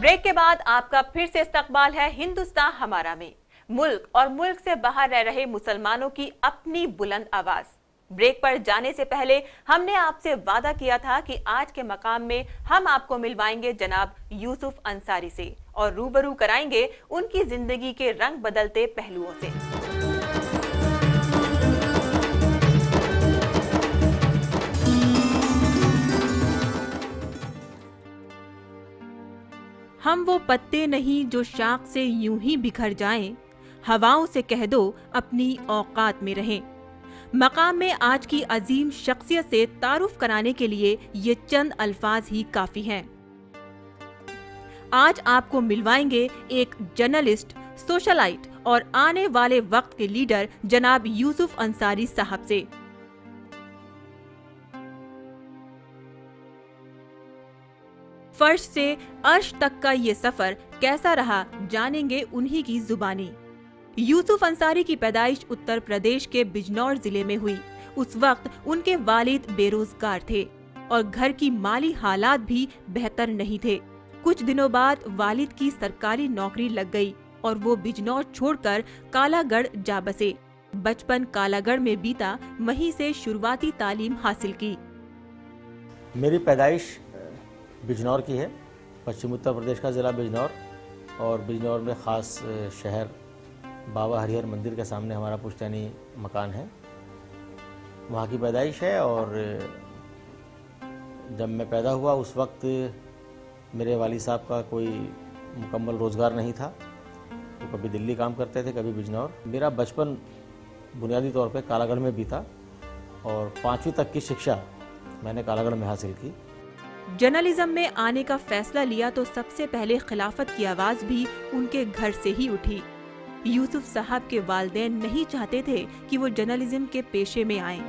Break के बाद आपका फिर से इस्तकबाल है हिंदुस्तान हमारा में। मुल्क और मुल्क से बाहर रह रहे मुसलमानों की अपनी बुलंद आवाज। ब्रेक पर जाने से पहले हमने आपसे वादा किया था कि आज के मकाम में हम आपको मिलवाएंगे जनाब यूसुफ अंसारी से और रूबरू कराएंगे उनकी जिंदगी के रंग बदलते पहलुओं से। हम वो पत्ते नहीं जो शाख से यूं ही बिखर जाएं, हवाओं से कह दो अपनी औकात में रहें। मकाम में आज की अजीम शख्सियत से तारुफ कराने के लिए ये चंद अल्फाज ही काफी हैं। आज आपको मिलवाएंगे एक जर्नलिस्ट, सोशलाइट और आने वाले वक्त के लीडर जनाब यूसुफ अंसारी साहब से। फर्श से अर्श तक का ये सफर कैसा रहा, जानेंगे उन्हीं की जुबानी। यूसुफ अंसारी की पैदाइश उत्तर प्रदेश के बिजनौर जिले में हुई। उस वक्त उनके वालिद बेरोजगार थे और घर की माली हालात भी बेहतर नहीं थे। कुछ दिनों बाद वालिद की सरकारी नौकरी लग गई और वो बिजनौर छोड़कर कालागढ़ जा बसे। बचपन कालागढ़ में बीता, वहीं से शुरुआती तालीम हासिल की। मेरी पैदाइश बिजनौर की है, पश्चिम उत्तर प्रदेश का ज़िला बिजनौर, और बिजनौर में ख़ास शहर बाबा हरिहर मंदिर के सामने हमारा पुश्तैनी मकान है, वहाँ की पैदाइश है। और जब मैं पैदा हुआ उस वक्त मेरे वालिद साहब का कोई मुकम्मल रोज़गार नहीं था, तो कभी दिल्ली काम करते थे, कभी बिजनौर। मेरा बचपन बुनियादी तौर पे कालागढ़ में बीता और 5वीं तक की शिक्षा मैंने कालागढ़ में हासिल की। जर्नलिज्म में आने का फैसला लिया तो सबसे पहले खिलाफत की आवाज भी उनके घर से ही उठी। यूसुफ साहब के वालिदैन नहीं चाहते थे कि वो जर्नलिज्म के पेशे में आएं।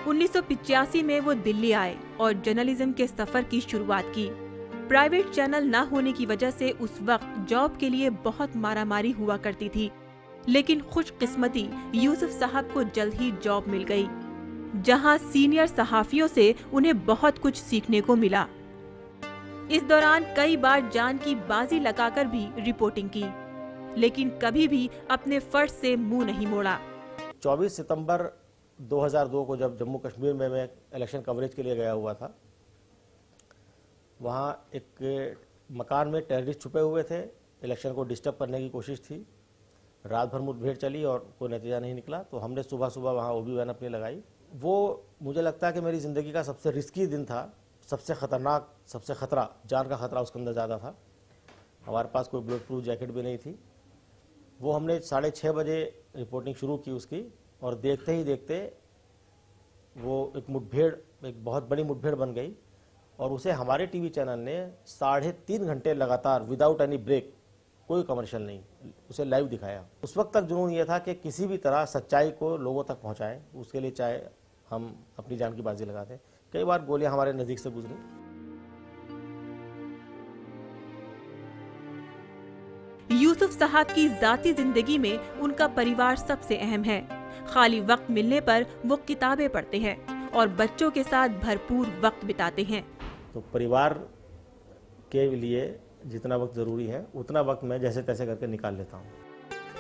1985 में वो दिल्ली आए और जर्नलिज्म के सफर की शुरुआत की। प्राइवेट चैनल न होने की वजह से उस वक्त जॉब के लिए बहुत मारामारी हुआ करती थी, लेकिन खुशकिस्मती यूसुफ साहब को जल्द ही जॉब मिल गई, जहां सीनियर सहाफियों से उन्हें बहुत कुछ सीखने को मिला। इस दौरान कई बार जान की बाजी लगाकर भी रिपोर्टिंग की, लेकिन कभी भी अपने फर्ज से मुंह नहीं मोड़ा। 24 सितंबर 2002 को जब जम्मू कश्मीर में मैं इलेक्शन कवरेज के लिए गया हुआ था, वहाँ एक मकान में टेररिस्ट छुपे हुए थे। इलेक्शन को डिस्टर्ब करने की कोशिश थी। रात भर मुठभेड़ चली और कोई नतीजा नहीं निकला, तो हमने सुबह सुबह वहाँ ओबी वैन अपनी लगाई। वो मुझे लगता है कि मेरी ज़िंदगी का सबसे रिस्की दिन था, सबसे ख़तरनाक, सबसे ख़तरा, जान का ख़तरा उसके अंदर ज़्यादा था। हमारे पास कोई बुलेट प्रूफ जैकेट भी नहीं थी। वो हमने 6:30 बजे रिपोर्टिंग शुरू की उसकी, और देखते ही देखते वो एक मुठभेड़, एक बहुत बड़ी मुठभेड़ बन गई, और उसे हमारे टीवी चैनल ने 3.5 घंटे लगातार विदाउट एनी ब्रेक, कोई कमर्शियल नहीं, उसे लाइव दिखाया। उस वक्त तक जुनून ये था कि किसी भी तरह सच्चाई को लोगों तक पहुंचाएं, उसके लिए चाहे हम अपनी जान की बाजी लगा दें। कई बार गोलियां हमारे नज़दीक से गुजरी। यूसुफ साहब की जाती जिंदगी में उनका परिवार सबसे अहम है। खाली वक्त मिलने पर वो किताबें पढ़ते हैं और बच्चों के साथ भरपूर वक्त बिताते हैं। तो परिवार के लिए जितना वक्त ज़रूरी है उतना वक्त मैं जैसे तैसे करके निकाल लेता हूँ।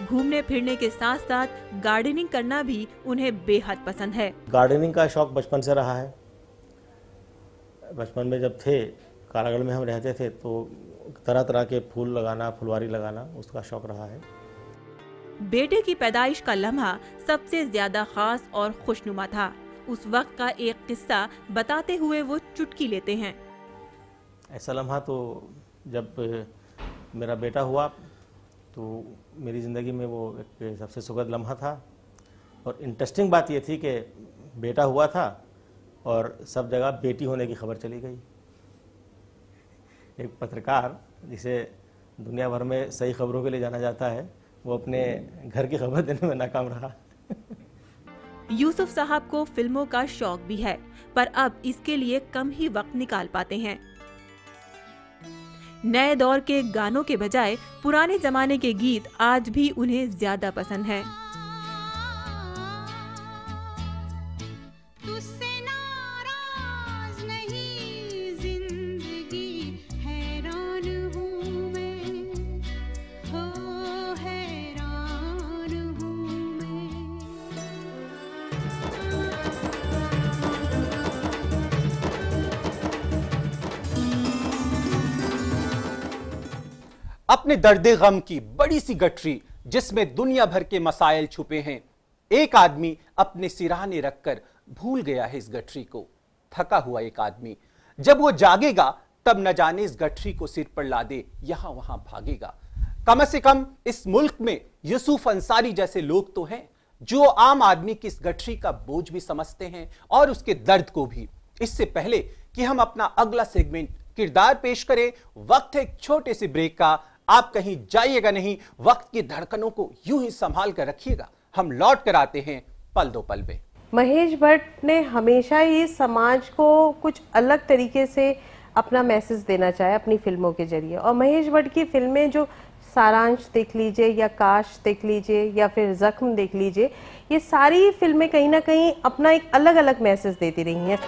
घूमने फिरने के साथ साथ गार्डनिंग करना भी उन्हें बेहद पसंद है। गार्डनिंग का शौक बचपन से रहा है। बचपन में जब थे, कालागढ़ में हम रहते थे, तो तरह तरह के फूल लगाना, फुलवारी लगाना, उसका शौक रहा है। बेटे की पैदाइश का लम्हा सबसे ज्यादा खास और खुशनुमा था। उस वक्त का एक किस्सा बताते हुए वो चुटकी लेते हैं। ऐसा लम्हा तो जब मेरा बेटा हुआ तो मेरी ज़िंदगी में वो एक सबसे सुखद लम्हा था। और इंटरेस्टिंग बात ये थी कि बेटा हुआ था और सब जगह बेटी होने की खबर चली गई। एक पत्रकार, जिसे दुनिया भर में सही खबरों के लिए जाना जाता है, वो अपने घर की खबर देने में नाकाम रहा। यूसुफ साहब को फिल्मों का शौक भी है, पर अब इसके लिए कम ही वक्त निकाल पाते हैं। नए दौर के गानों के बजाय पुराने जमाने के गीत आज भी उन्हें ज्यादा पसंद हैं। तुझसे नाराज नहीं जिंदगी है अपने दर्दे गम की बड़ी सी गठरी जिसमें दुनिया भर के मसाइल छुपे हैं, एक आदमी अपने सिरहाने रखकर भूल गया है इस गठरी को। थका हुआ एक आदमी जब वो जागेगा तब न जाने इस गठरी को सिर पर लादे यहां वहां भागेगा। कम से कम इस मुल्क में यूसुफ अंसारी जैसे लोग तो हैं जो आम आदमी की इस गठरी का बोझ भी समझते हैं और उसके दर्द को भी। इससे पहले कि हम अपना अगला सेगमेंट किरदार पेश करें, वक्त है एक छोटे से ब्रेक का। आप कहीं जाइएगा नहीं, वक्त की धड़कनों को यूं ही संभाल कर रखिएगा। हम लौट कर आते हैं पल दो पल में। महेश भट्ट ने हमेशा ही समाज को कुछ अलग तरीके से अपना मैसेज देना चाहे अपनी फिल्मों के जरिए, और महेश भट्ट की फिल्में जो सारांश देख लीजिए या काश देख लीजिए या फिर जख्म देख लीजिए, ये सारी फिल्में कहीं ना कहीं अपना एक अलग अलग मैसेज देती रही हैं।